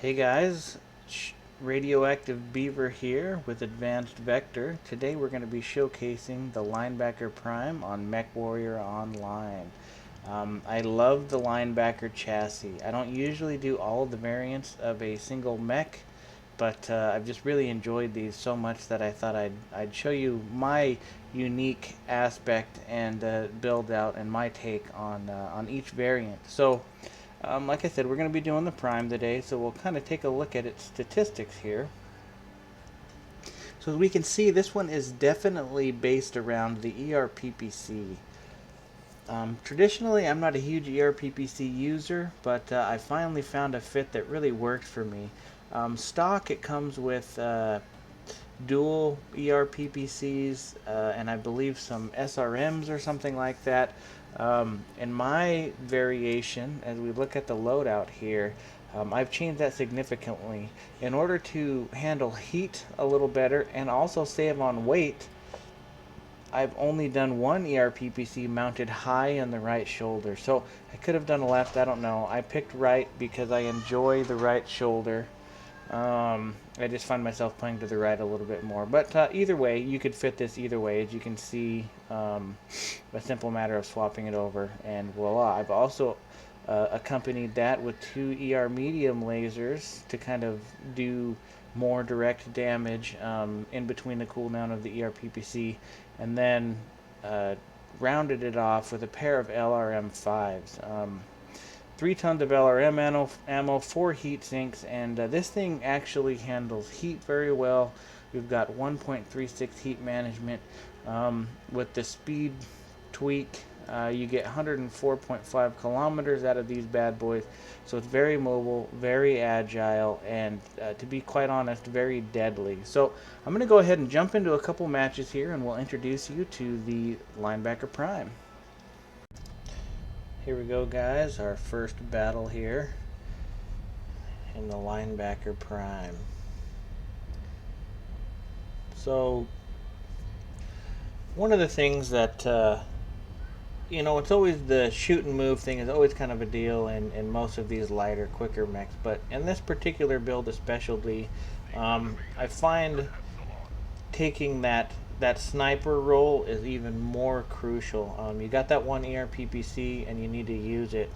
Hey guys, Radioactive Beaver here with Advanced Vector. Today we're going to be showcasing the Linebacker Prime on MechWarrior Online. I love the Linebacker chassis. I don't usually do all of the variants of a single mech, but I've just really enjoyed these so much that I thought I'd show you my unique aspect and build out and my take on each variant. Like I said, we're going to be doing the Prime today, so we'll kind of take a look at its statistics here. So as we can see, this one is definitely based around the ERPPC. Traditionally, I'm not a huge ERPPC user, but I finally found a fit that really worked for me. Stock, it comes with dual ERPPCs and I believe some SRMs or something like that. In my variation, as we look at the loadout here, I've changed that significantly in order to handle heat a little better and also save on weight. I've only done one ERPPC mounted high on the right shoulder, so I could have done left, I don't know. I picked right because I enjoy the right shoulder. I just find myself playing to the right a little bit more. But either way, you could fit this either way. As you can see, a simple matter of swapping it over, and voila. I've also accompanied that with two ER medium lasers to kind of do more direct damage in between the cooldown of the ERPPC, and then rounded it off with a pair of LRM5s. 3 tons of LRM ammo, 4 heat sinks, and this thing actually handles heat very well. We've got 1.36 heat management. With the speed tweak, you get 104.5 kilometers out of these bad boys. So it's very mobile, very agile, and to be quite honest, very deadly. So I'm going to go ahead and jump into a couple matches here, and we'll introduce you to the Linebacker Prime. Here we go, guys, our first battle here in the Linebacker Prime. So, one of the things that, it's always the shoot and move thing is always kind of a deal in most of these lighter, quicker mechs, but in this particular build especially, I find taking that sniper role is even more crucial. You got that one ERPPC and you need to use it.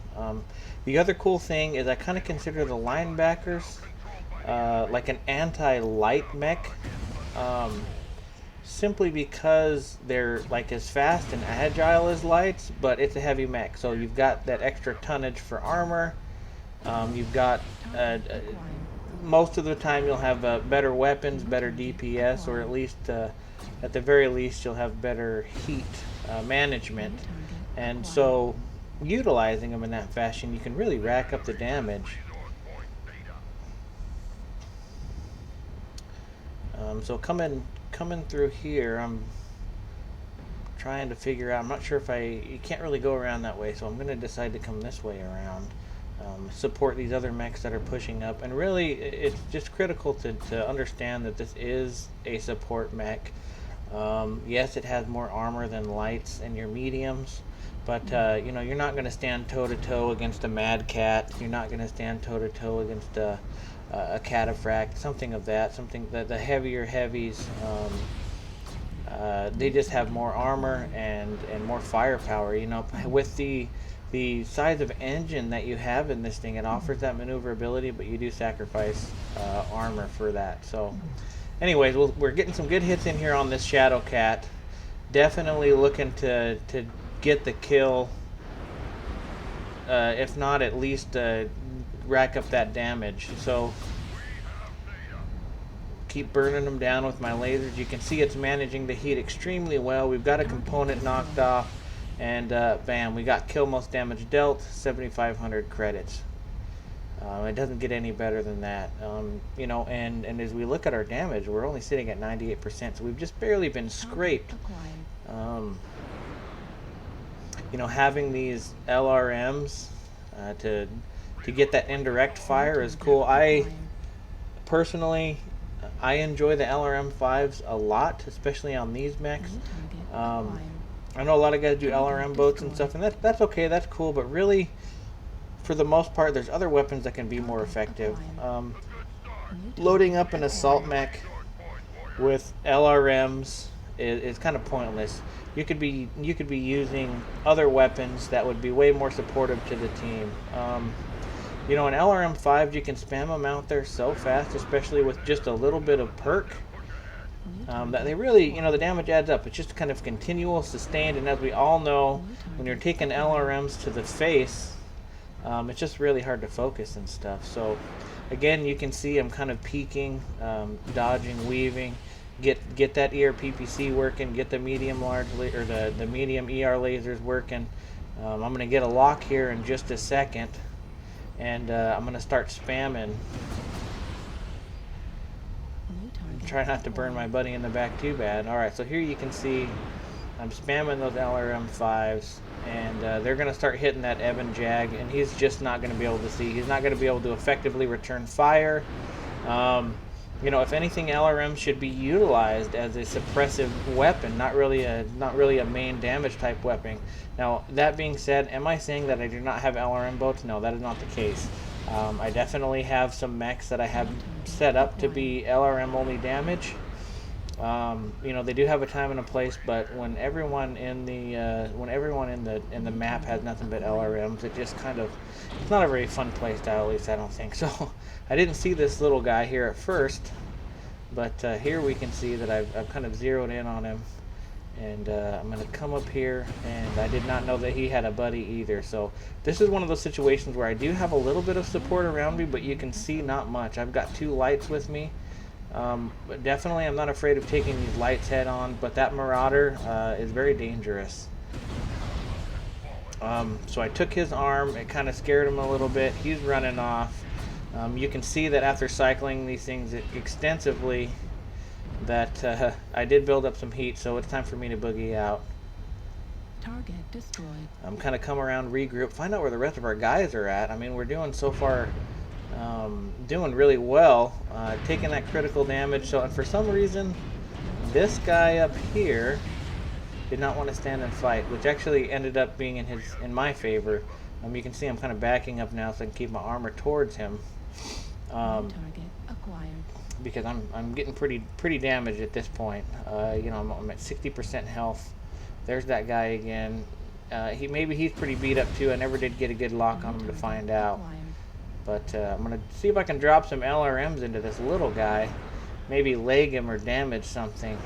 The other cool thing is I kind of consider the linebackers like an anti-light mech, simply because they're like as fast and agile as lights, but it's a heavy mech. So you've got that extra tonnage for armor. You've got most of the time you'll have better weapons, better DPS, or at the very least you'll have better heat management. And so utilizing them in that fashion, you can really rack up the damage. So coming through here, I'm trying to figure out, I'm not sure if you can't really go around that way, so I'm going to decide to come this way around. Support these other mechs that are pushing up, and really it's just critical to understand that this is a support mech. Yes, it has more armor than lights and your mediums, but you're not going to stand toe to toe against a Mad Cat. You're not going to stand toe to toe against a Cataphract, something of that. Something that the heavier heavies, they just have more armor and more firepower. With the size of engine that you have in this thing, it offers that maneuverability, but you do sacrifice armor for that. So anyways, we're getting some good hits in here on this Shadow Cat. Definitely looking to get the kill, if not at least rack up that damage. So keep burning them down with my lasers. You can see it's managing the heat extremely well. We've got a component knocked off, and bam, we got kill most damage dealt, 7,500 credits. It doesn't get any better than that. And as we look at our damage, we're only sitting at 98%, so we've just barely been scraped. Having these LRMs to get that indirect fire is cool. Personally, I enjoy the LRM5s a lot, especially on these mechs. I know a lot of guys do LRM boats and stuff, and that's okay, that's cool, but really for the most part, there's other weapons that can be more effective. Loading up an assault mech with LRMs is kind of pointless. You could be using other weapons that would be way more supportive to the team. You know, in LRM5, you can spam them out there so fast, especially with just a little bit of perk. That they really, you know, the damage adds up. It's just kind of continual, sustained, and as we all know, when you're taking LRMs to the face, it's just really hard to focus and stuff. So, again, you can see I'm kind of peeking, dodging, weaving. Get that ERPPC working. Get the medium large or the medium ER lasers working. I'm gonna get a lock here in just a second, and I'm gonna start spamming. Try not to burn my buddy in the back too bad. Alright, so here you can see I'm spamming those LRM5s, and they're going to start hitting that Evan Jag, and he's just not going to be able to see. He's not going to be able to effectively return fire. You know, if anything, LRM should be utilized as a suppressive weapon, not really a main damage type weapon. Now, that being said, am I saying that I do not have LRM boats? No, that is not the case. I definitely have some mechs that I have set up to be LRM only damage. You know, they do have a time and a place, but when everyone in the map has nothing but LRMs, it just kind of, it's not a very fun play style, at least I don't think so. I didn't see this little guy here at first, but here we can see that I've kind of zeroed in on him, and I'm going to come up here, and I did not know that he had a buddy either. So this is one of those situations where I do have a little bit of support around me, but you can see not much. I've got 2 lights with me. But definitely I'm not afraid of taking these lights head on, but that Marauder is very dangerous. So I took his arm, it kind of scared him a little bit. He's running off. You can see that after cycling these things extensively, that I did build up some heat, so it's time for me to boogie out. Target destroyed. I'm kind of come around, regroup, find out where the rest of our guys are at. I mean, we're doing so far, doing really well, taking that critical damage. So, and for some reason, this guy up here did not want to stand and fight, which actually ended up being in my favor. You can see I'm kind of backing up now so I can keep my armor towards him. Target acquired. Because I'm getting pretty damaged at this point. You know, I'm at 60% health. There's that guy again. Maybe he's pretty beat up too. I never did get a good lock on him to find out. But I'm gonna see if I can drop some LRMs into this little guy. Maybe leg him or damage something.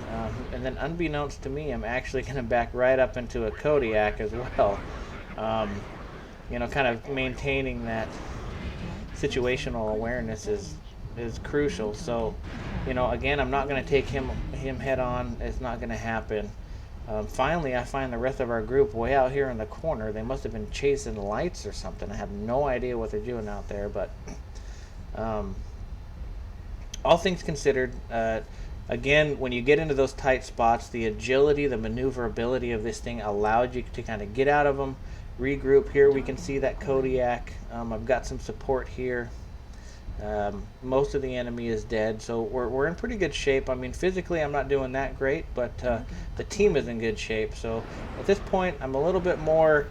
And then unbeknownst to me, I'm actually gonna back right up into a Kodiak as well. You know, kind of maintaining that situational awareness is crucial. So, you know, again, I'm not going to take him head on. It's not going to happen. Finally, I find the rest of our group way out here in the corner. They must have been chasing lights or something. I have no idea what they're doing out there, but all things considered, again, when you get into those tight spots, the agility, the maneuverability of this thing allowed you to kind of get out of them, regroup. Here we can see that Kodiak. I've got some support here. Most of the enemy is dead, so we're in pretty good shape. I mean, physically I'm not doing that great, but the team is in good shape. So at this point I'm a little bit more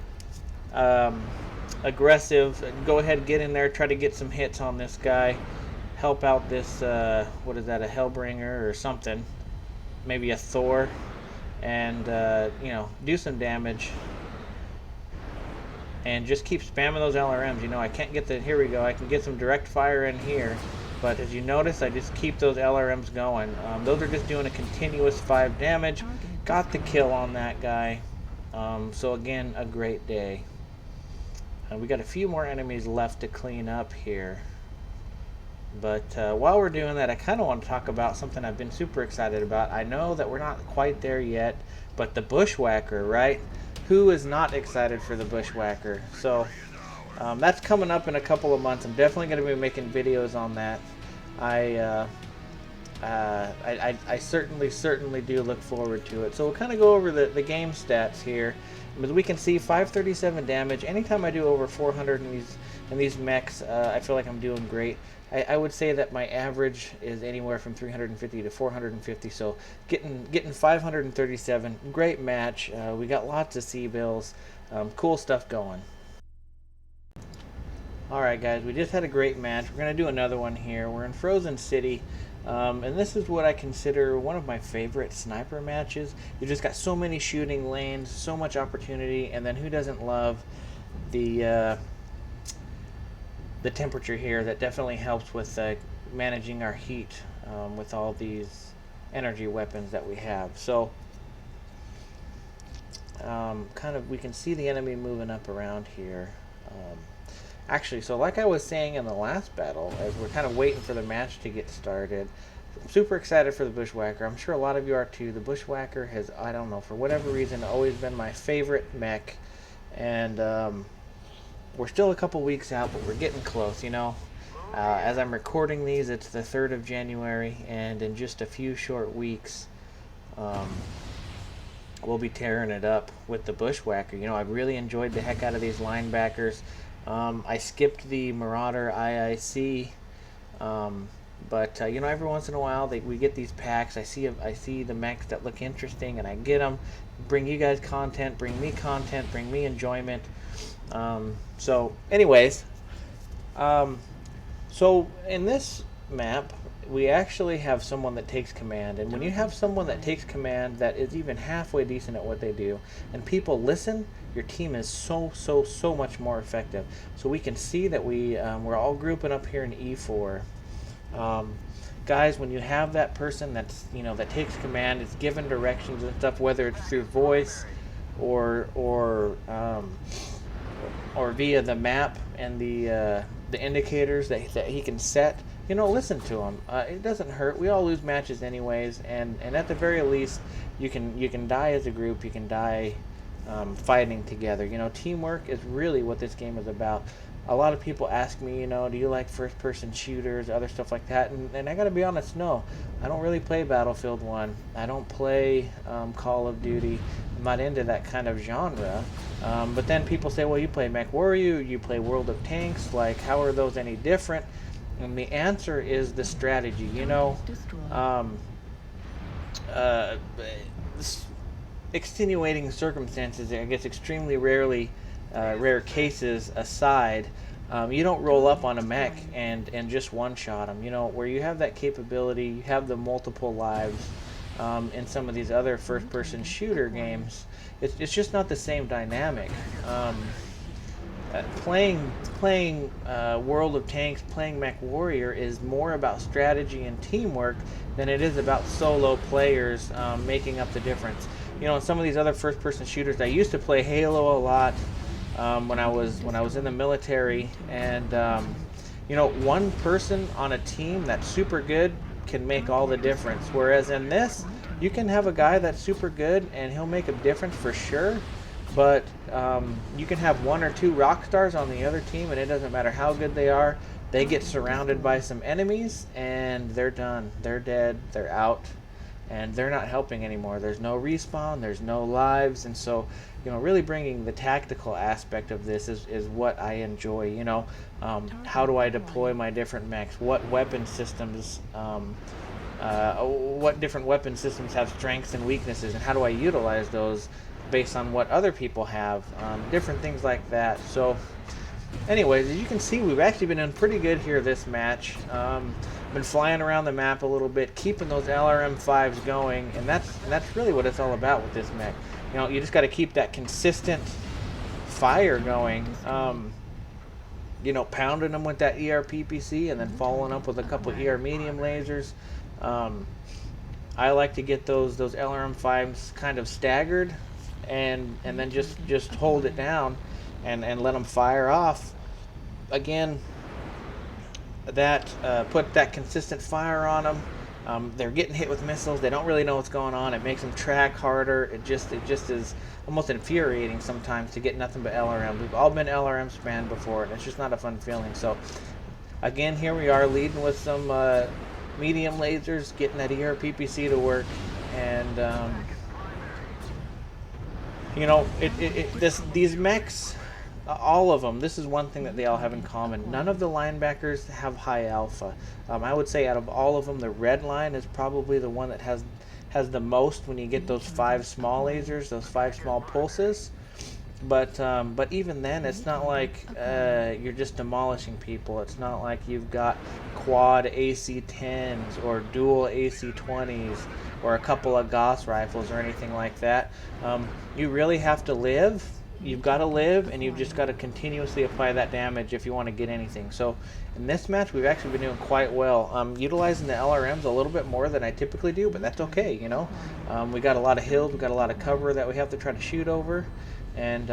aggressive. Go ahead, get in there, try to get some hits on this guy, help out this what is that, a Hellbringer or something, maybe a Thor, and you know, do some damage. And just keep spamming those LRMs. You know, I can't get the, here we go, I can get some direct fire in here, but as you notice, I just keep those LRMs going. Those are just doing a continuous 5 damage. Got the kill on that guy. So again, a great day. We got a few more enemies left to clean up here. But while we're doing that, I kind of want to talk about something I've been super excited about. I know that we're not quite there yet, but the Bushwhacker, right? Who is not excited for the Bushwhacker? So that's coming up in a couple of months. I'm definitely going to be making videos on that. I certainly do look forward to it. So we'll kind of go over the game stats here. As we can see, 537 damage. Anytime I do over 400 in these mechs, I feel like I'm doing great. I would say that my average is anywhere from 350 to 450, so getting 537, great match. We got lots of C-bills, cool stuff going. Alright guys, we just had a great match. We're going to do another one here. We're in Frozen City. And this is what I consider one of my favorite sniper matches. You just got so many shooting lanes, so much opportunity, and then who doesn't love the temperature here? That definitely helps with managing our heat with all these energy weapons that we have. So kind of we can see the enemy moving up around here. Actually, so like I was saying in the last battle, as we're kind of waiting for the match to get started, I'm super excited for the Bushwhacker. I'm sure a lot of you are too. The Bushwhacker has, I don't know, for whatever reason, always been my favorite mech. And we're still a couple weeks out, but we're getting close, you know. As I'm recording these, it's the 3rd of January, and in just a few short weeks, we'll be tearing it up with the Bushwhacker. You know, I've really enjoyed the heck out of these linebackers. I skipped the Marauder IIC, but you know, every once in a while we get these packs. I see the mechs that look interesting, and I get them. Bring you guys content, bring me content, bring me enjoyment. So, anyways, so in this map, we actually have someone that takes command, and when you have someone that takes command that is even halfway decent at what they do, and people listen, your team is so much more effective. So we can see that we're all grouping up here in E4. Guys, when you have that person that's, you know, that takes command, is given directions and stuff, whether it's through voice or via the map and the indicators that he can set, you know, listen to him. It doesn't hurt. We all lose matches anyways, and at the very least, you can die as a group. You can die fighting together. You know, teamwork is really what this game is about. A lot of people ask me, you know, do you like first-person shooters, other stuff like that? And I gotta be honest, no. I don't really play Battlefield 1. I don't play Call of Duty. I'm not into that kind of genre. But then people say, well, you play MechWarrior, you play World of Tanks. Like, how are those any different? And the answer is the strategy. You know, extenuating circumstances, I guess extremely rare cases aside, you don't roll up on a mech and just one-shot them. You know, where you have that capability, you have the multiple lives in some of these other first-person shooter games. It's just not the same dynamic. Playing World of Tanks, playing MechWarrior is more about strategy and teamwork than it is about solo players making up the difference. You know, in some of these other first-person shooters, I used to play Halo a lot when I was in the military, and you know, one person on a team that's super good can make all the difference. Whereas in this, you can have a guy that's super good and he'll make a difference for sure. But you can have 1 or 2 rock stars on the other team, and it doesn't matter how good they are. They get surrounded by some enemies, and they're done. They're dead. They're out, and they're not helping anymore. There's no respawn. There's no lives, and so, you know, really bringing the tactical aspect of this is what I enjoy. You know, how do I deploy my different mechs? What weapon systems? What different weapon systems have strengths and weaknesses, and how do I utilize those based on what other people have, different things like that. So anyways, as you can see, we've actually been doing pretty good here this match. Been flying around the map a little bit, keeping those LRM-5s going, and that's really what it's all about with this mech. You know, you just got to keep that consistent fire going. You know, pounding them with that ER-PPC and then following up with a couple ER medium lasers. I like to get those LRM-5s kind of staggered, and then just hold it down and let them fire off. Again, that put that consistent fire on them. They're getting hit with missiles. They don't really know what's going on. It makes them track harder. It just is almost infuriating sometimes to get nothing but LRM. We've all been LRM spammed before, and it's just not a fun feeling. So again, here we are leading with some medium lasers, getting that ER-PPC to work, and you know, these mechs, all of them, this is one thing that they all have in common. None of the linebackers have high alpha. I would say out of all of them, the red line is probably the one that has the most when you get those 5 small lasers, those 5 small pulses. But even then, it's not like you're just demolishing people. It's not like you've got quad AC-10s or dual AC-20s or a couple of Gauss rifles or anything like that. You really have to live. You've got to live, and you've just got to continuously apply that damage if you want to get anything. So in this match, we've actually been doing quite well. Utilizing the LRMs a little bit more than I typically do, but that's okay, you know. We got a lot of hills, we got a lot of cover that we have to try to shoot over, and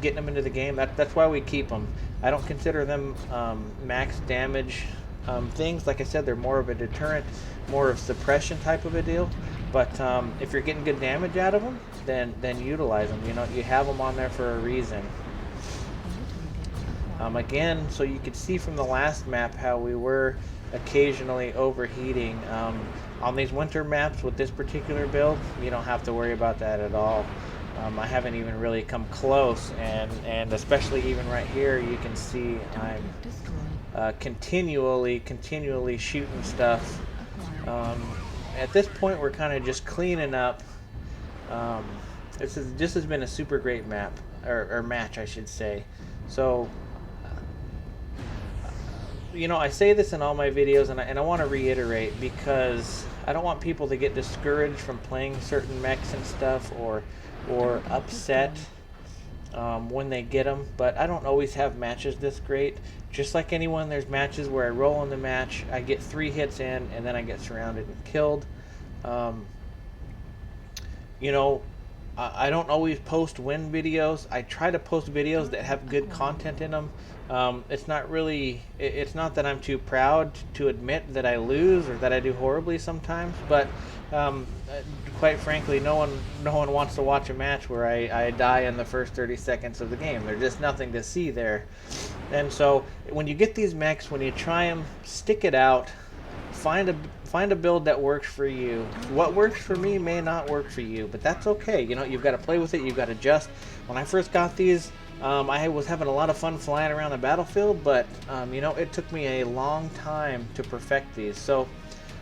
getting them into the game, that's why we keep them. I don't consider them max damage things. Like I said, they're more of a deterrent, more of suppression type of a deal. But if you're getting good damage out of them, then utilize them. You know, you have them on there for a reason. Again, so you could see from the last map how we were occasionally overheating. On these winter maps with this particular build, you don't have to worry about that at all. I haven't even really come close, and especially even right here, you can see I'm continually shooting stuff. At this point, we're kind of just cleaning up. This has been a super great map, or match, I should say. So, you know, I say this in all my videos, and I want to reiterate, because I don't want people to get discouraged from playing certain mechs and stuff, or upset when they get them. But I don't always have matches this great. Just like anyone, there's matches where I roll in the match, I get 3 hits in, and then I get surrounded and killed. You know, I don't always post win videos. I try to post videos that have good content in them. It's not really, it's not that I'm too proud to admit that I lose or that I do horribly sometimes, but quite frankly, no one wants to watch a match where I die in the first 30 seconds of the game. There's just nothing to see there. And so when you get these mechs, when you try them, stick it out. Find a build that works for you. What works for me may not work for you, but that's okay. You know, you've got to play with it. You've got to adjust. When I first got these, I was having a lot of fun flying around the battlefield, but you know, it took me a long time to perfect these. So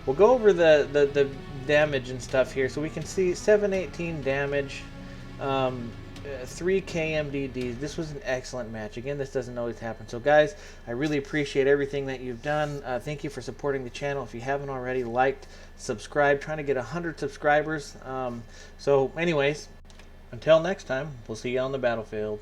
we'll go over the damage and stuff here. So we can see 718 damage, 3 KMDDs. This was an excellent match. Again, this doesn't always happen. So guys, I really appreciate everything that you've done. Thank you for supporting the channel. If you haven't already, liked, subscribed, trying to get 100 subscribers. So anyways, until next time, we'll see you on the battlefield.